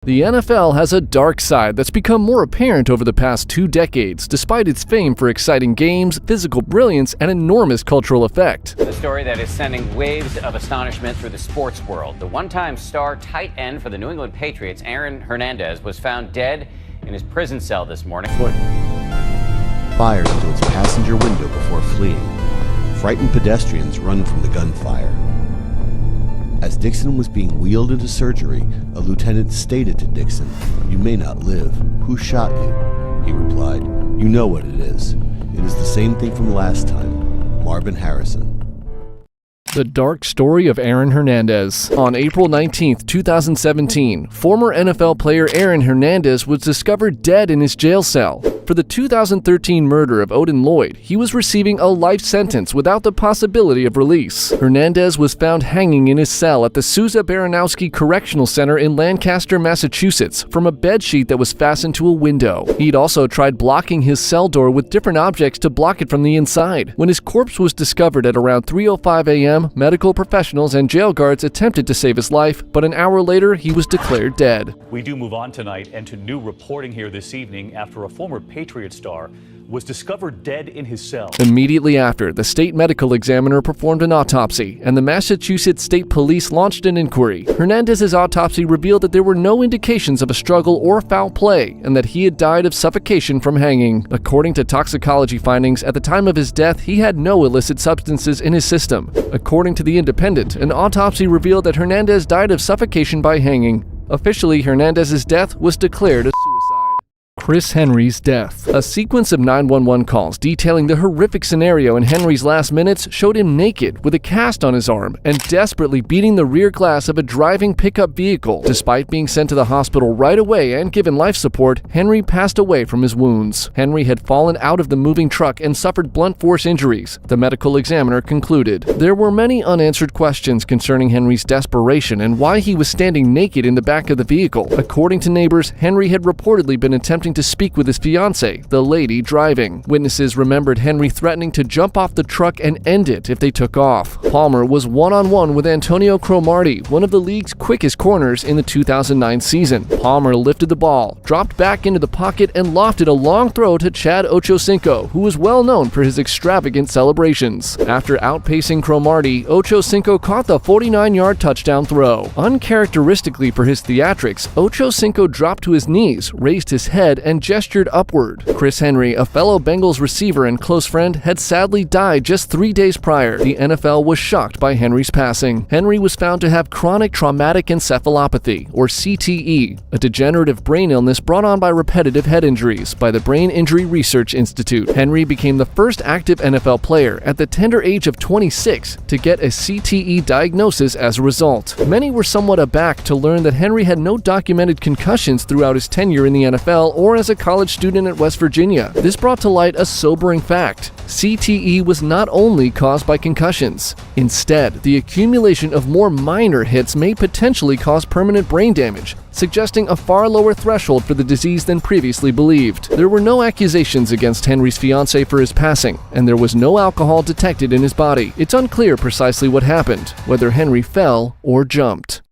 The NFL has a dark side that's become more apparent over the past 2 decades, despite its fame for exciting games, physical brilliance, and enormous cultural effect. The story that is sending waves of astonishment through the sports world. The one-time star tight end for the New England Patriots, Aaron Hernandez, was found dead in his prison cell this morning. Fires into its passenger window before fleeing. Frightened pedestrians run from the gunfire. As Dixon was being wheeled into surgery, a lieutenant stated to Dixon, "You may not live. Who shot you?" He replied, "You know what it is. It is the same thing from last time. Marvin Harrison." The dark story of Aaron Hernandez. On April 19, 2017, former NFL player Aaron Hernandez was discovered dead in his jail cell. For the 2013 murder of Odin Lloyd, he was receiving a life sentence without the possibility of release. Hernandez was found hanging in his cell at the Sousa Baranowski Correctional Center in Lancaster, Massachusetts, from a bedsheet that was fastened to a window. He'd also tried blocking his cell door with different objects to block it from the inside. When his corpse was discovered at around 3:05 a.m., medical professionals and jail guards attempted to save his life, but an hour later, he was declared dead. We do move on tonight and to new reporting here this evening after a former Patriot star was discovered dead in his cell. Immediately after, the state medical examiner performed an autopsy, and the Massachusetts State Police launched an inquiry. Hernandez's autopsy revealed that there were no indications of a struggle or foul play, and that he had died of suffocation from hanging. According to toxicology findings, at the time of his death, he had no illicit substances in his system. According to The Independent, an autopsy revealed that Hernandez died of suffocation by hanging. Officially, Hernandez's death was declared a suicide. Chris Henry's death. A sequence of 911 calls detailing the horrific scenario in Henry's last minutes showed him naked with a cast on his arm and desperately beating the rear glass of a driving pickup vehicle. Despite being sent to the hospital right away and given life support, Henry passed away from his wounds. Henry had fallen out of the moving truck and suffered blunt force injuries, the medical examiner concluded. There were many unanswered questions concerning Henry's desperation and why he was standing naked in the back of the vehicle. According to neighbors, Henry had reportedly been attempting to speak with his fiancée, the lady driving. Witnesses remembered Henry threatening to jump off the truck and end it if they took off. Palmer was one-on-one with Antonio Cromartie, one of the league's quickest corners in the 2009 season. Palmer lifted the ball, dropped back into the pocket, and lofted a long throw to Chad Ochocinco, who was well known for his extravagant celebrations. After outpacing Cromartie, Ochocinco caught the 49-yard touchdown throw. Uncharacteristically for his theatrics, Ochocinco dropped to his knees, raised his head, and gestured upward. Chris Henry, a fellow Bengals receiver and close friend, had sadly died just 3 days prior. The NFL was shocked by Henry's passing. Henry was found to have chronic traumatic encephalopathy, or CTE, a degenerative brain illness brought on by repetitive head injuries, by the Brain Injury Research Institute. Henry became the first active NFL player at the tender age of 26 to get a CTE diagnosis as a result. Many were somewhat aback to learn that Henry had no documented concussions throughout his tenure in the NFL or as a college student at West Virginia. This brought to light a sobering fact. CTE was not only caused by concussions. Instead, the accumulation of more minor hits may potentially cause permanent brain damage, suggesting a far lower threshold for the disease than previously believed. There were no accusations against Henry's fiancée for his passing, and there was no alcohol detected in his body. It's unclear precisely what happened, whether Henry fell or jumped.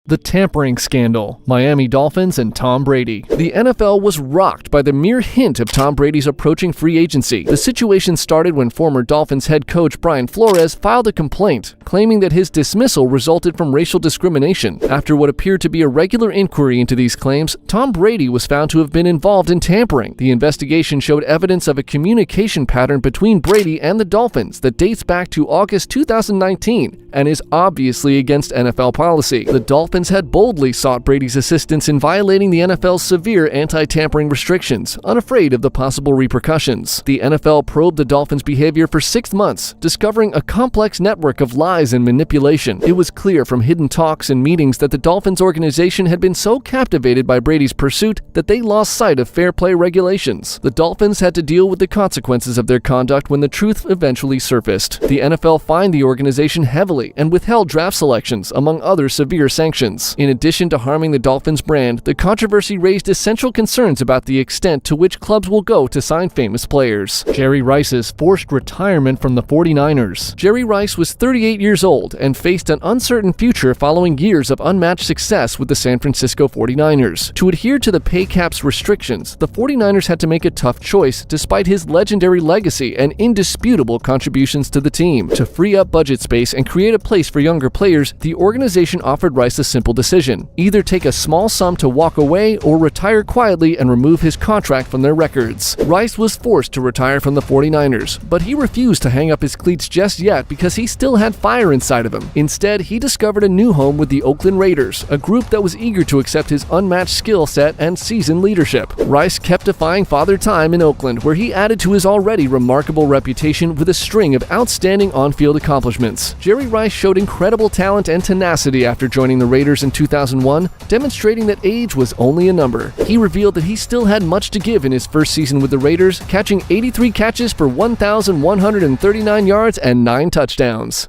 The tampering scandal, Miami Dolphins and Tom Brady. The NFL was rocked by the mere hint of Tom Brady's approaching free agency. The situation started when former Dolphins head coach Brian Flores filed a complaint, claiming that his dismissal resulted from racial discrimination. After what appeared to be a regular inquiry into these claims, Tom Brady was found to have been involved in tampering. The investigation showed evidence of a communication pattern between Brady and the Dolphins that dates back to August 2019 and is obviously against NFL policy. The Dolphins had boldly sought Brady's assistance in violating the NFL's severe anti-tampering restrictions, unafraid of the possible repercussions. The NFL probed the Dolphins' behavior for 6 months, discovering a complex network of lies and manipulation. It was clear from hidden talks and meetings that the Dolphins organization had been so captivated by Brady's pursuit that they lost sight of fair play regulations. The Dolphins had to deal with the consequences of their conduct when the truth eventually surfaced. The NFL fined the organization heavily and withheld draft selections, among other severe sanctions. concussions. In addition to harming the Dolphins brand, the controversy raised essential concerns about the extent to which clubs will go to sign famous players. Jerry Rice's forced retirement from the 49ers. Jerry Rice was 38 years old and faced an uncertain future following years of unmatched success with the San Francisco 49ers. To adhere to the pay cap's restrictions, the 49ers had to make a tough choice despite his legendary legacy and indisputable contributions to the team. To free up budget space and create a place for younger players, the organization offered Rice a simple decision: either take a small sum to walk away or retire quietly and remove his contract from their records. Rice was forced to retire from the 49ers, but he refused to hang up his cleats just yet because he still had fire inside of him. Instead, he discovered a new home with the Oakland Raiders, a group that was eager to accept his unmatched skill set and seasoned leadership. Rice kept defying Father Time in Oakland, where he added to his already remarkable reputation with a string of outstanding on-field accomplishments. Jerry Rice showed incredible talent and tenacity after joining the Raiders in 2001, demonstrating that age was only a number. He revealed that he still had much to give in his first season with the Raiders, catching 83 catches for 1,139 yards and 9 touchdowns.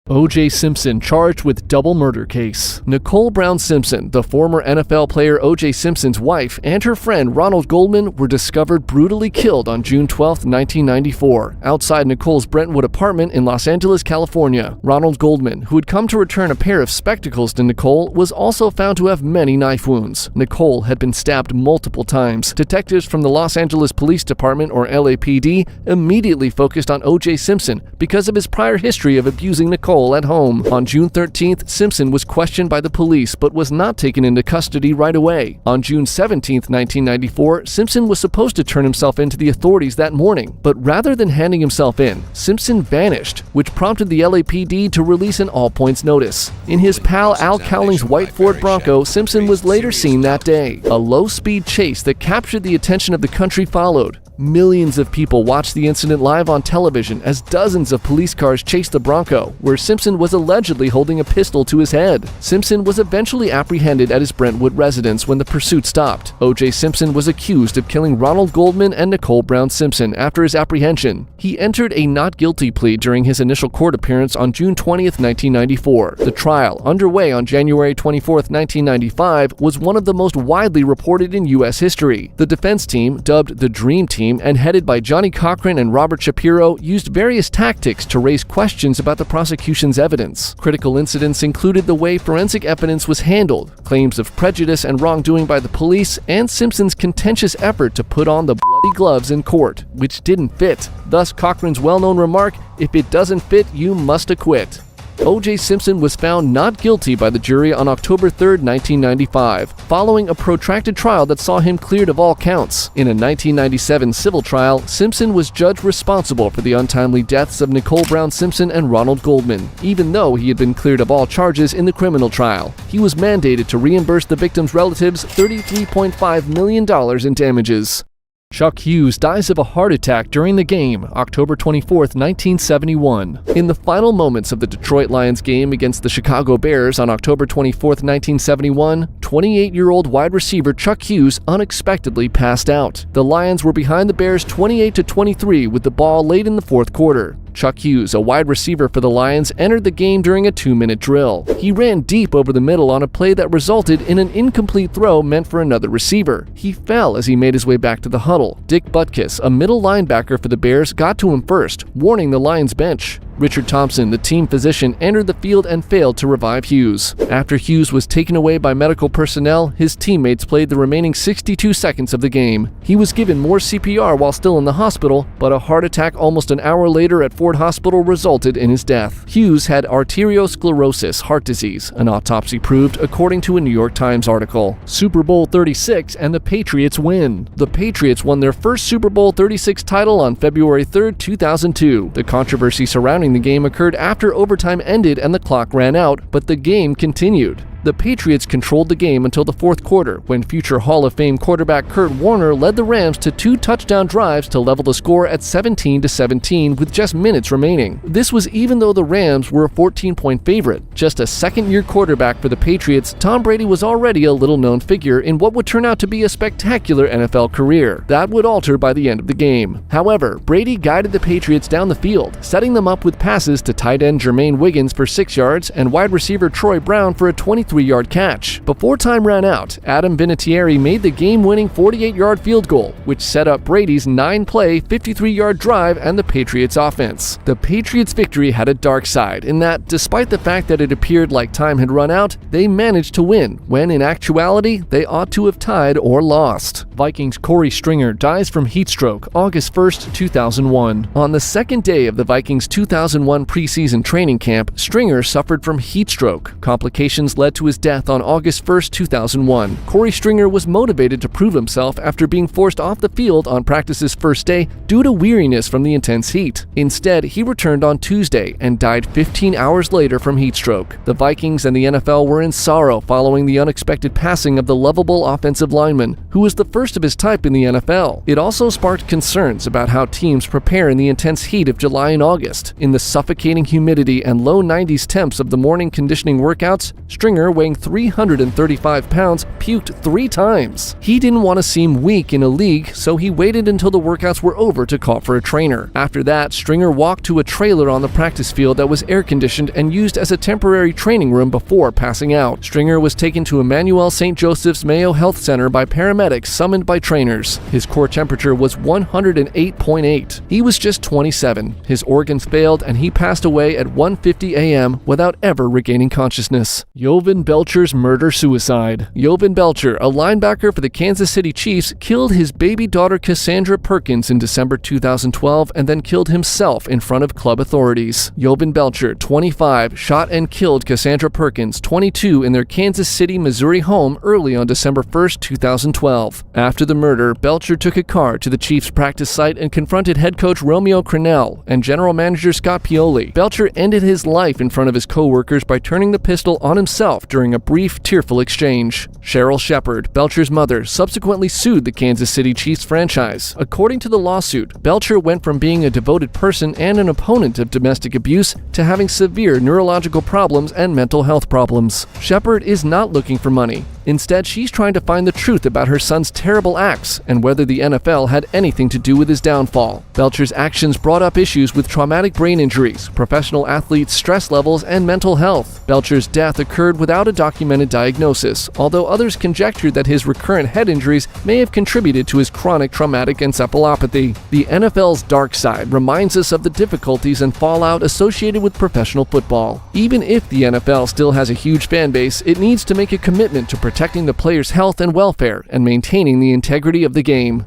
O.J. Simpson charged with double murder case. Nicole Brown Simpson, the former NFL player O.J. Simpson's wife, and her friend Ronald Goldman were discovered brutally killed on June 12, 1994, outside Nicole's Brentwood apartment in Los Angeles, California. Ronald Goldman, who had come to return a pair of spectacles to Nicole, was also found to have many knife wounds. Nicole had been stabbed multiple times. Detectives from the Los Angeles Police Department, or LAPD, immediately focused on O.J. Simpson because of his prior history of abusing Nicole at home. On June 13th, Simpson was questioned by the police but was not taken into custody right away. On June 17th, 1994, Simpson was supposed to turn himself in to the authorities that morning, but rather than handing himself in, Simpson vanished, which prompted the LAPD to release an all-points notice. In his pal Al Cowling's white Ford Bronco, Simpson was later seen that day. A low-speed chase that captured the attention of the country followed. Millions of people watched the incident live on television as dozens of police cars chased the Bronco, where Simpson was allegedly holding a pistol to his head. Simpson was eventually apprehended at his Brentwood residence when the pursuit stopped. O.J. Simpson was accused of killing Ronald Goldman and Nicole Brown Simpson after his apprehension. He entered a not guilty plea during his initial court appearance on June 20th, 1994. The trial, underway on January 24th, 1995, was one of the most widely reported in U.S. history. The defense team, dubbed the Dream Team and headed by Johnny Cochran and Robert Shapiro, used various tactics to raise questions about the prosecution's evidence. Critical incidents included the way forensic evidence was handled, claims of prejudice and wrongdoing by the police, and Simpson's contentious effort to put on the bloody gloves in court, which didn't fit. Thus Cochran's well-known remark, "If it doesn't fit, you must acquit." O.J. Simpson was found not guilty by the jury on October 3, 1995, following a protracted trial that saw him cleared of all counts. In a 1997 civil trial, Simpson was judged responsible for the untimely deaths of Nicole Brown Simpson and Ronald Goldman, even though he had been cleared of all charges in the criminal trial. He was mandated to reimburse the victims' relatives $33.5 million in damages. Chuck Hughes dies of a heart attack during the game, October 24, 1971. In the final moments of the Detroit Lions game against the Chicago Bears on October 24, 1971, 28-year-old wide receiver Chuck Hughes unexpectedly passed out. The Lions were behind the Bears 28-23 with the ball late in the fourth quarter. Chuck Hughes, a wide receiver for the Lions, entered the game during a 2-minute drill. He ran deep over the middle on a play that resulted in an incomplete throw meant for another receiver. He fell as he made his way back to the huddle. Dick Butkus, a middle linebacker for the Bears, got to him first, warning the Lions bench. Richard Thompson, the team physician, entered the field and failed to revive Hughes. After Hughes was taken away by medical personnel, his teammates played the remaining 62 seconds of the game. He was given more CPR while still in the hospital, but a heart attack almost an hour later at Ford Hospital resulted in his death. Hughes had arteriosclerosis, heart disease, an autopsy proved, according to a New York Times article. Super Bowl 36 and the Patriots win. The Patriots won their first Super Bowl 36 title on February 3, 2002. The controversy surrounding the game occurred after overtime ended and the clock ran out, but the game continued. The Patriots controlled the game until the fourth quarter, when future Hall of Fame quarterback Kurt Warner led the Rams to 2 touchdown drives to level the score at 17-17 with just minutes remaining. This was even though the Rams were a 14-point favorite. Just a second-year quarterback for the Patriots, Tom Brady was already a little-known figure in what would turn out to be a spectacular NFL career. That would alter by the end of the game. However, Brady guided the Patriots down the field, setting them up with passes to tight end Jermaine Wiggins for 6 yards and wide receiver Troy Brown for a 23 53-yard catch. Before time ran out, Adam Vinatieri made the game-winning 48-yard field goal, which set up Brady's 9-play, 53-yard drive and the Patriots' offense. The Patriots' victory had a dark side in that, despite the fact that it appeared like time had run out, they managed to win, when in actuality, they ought to have tied or lost. Vikings Corey Stringer dies from heat stroke August 1st, 2001. On the second day of the Vikings' 2001 preseason training camp, Stringer suffered from heat stroke. Complications led to his death on August 1st, 2001. Corey Stringer was motivated to prove himself after being forced off the field on practice's first day due to weariness from the intense heat. Instead, he returned on Tuesday and died 15 hours later from heat stroke. The Vikings and the NFL were in sorrow following the unexpected passing of the lovable offensive lineman, who was the first of his type in the NFL. It also sparked concerns about how teams prepare in the intense heat of July and August. In the suffocating humidity and low 90s temps of the morning conditioning workouts, Stringer, weighing 335 pounds, puked 3 times. He didn't want to seem weak in a league, so he waited until the workouts were over to call for a trainer. After that, Stringer walked to a trailer on the practice field that was air-conditioned and used as a temporary training room before passing out. Stringer was taken to Emmanuel St. Joseph's Mayo Health Center by paramedics summoned by trainers. His core temperature was 108.8. He was just 27. His organs failed and he passed away at 1:50 a.m. without ever regaining consciousness. Jovan Belcher's murder-suicide. Jovan Belcher, a linebacker for the Kansas City Chiefs, killed his baby daughter Cassandra Perkins in December 2012 and then killed himself in front of club authorities. Jovan Belcher, 25, shot and killed Cassandra Perkins, 22, in their Kansas City, Missouri home early on December 1st, 2012. After the murder, Belcher took a car to the Chiefs' practice site and confronted head coach Romeo Crennel and general manager Scott Pioli. Belcher ended his life in front of his co-workers by turning the pistol on himself during a brief, tearful exchange. Cheryl Shepard, Belcher's mother, subsequently sued the Kansas City Chiefs franchise. According to the lawsuit, Belcher went from being a devoted person and an opponent of domestic abuse to having severe neurological problems and mental health problems. Shepard is not looking for money. Instead, she's trying to find the truth about her son's terrible acts and whether the NFL had anything to do with his downfall. Belcher's actions brought up issues with traumatic brain injuries, professional athletes' stress levels, and mental health. Belcher's death occurred without a documented diagnosis, although others conjectured that his recurrent head injuries may have contributed to his chronic traumatic encephalopathy. The NFL's dark side reminds us of the difficulties and fallout associated with professional football. Even if the NFL still has a huge fan base, it needs to make a commitment to protecting the players' health and welfare and maintaining the integrity of the game.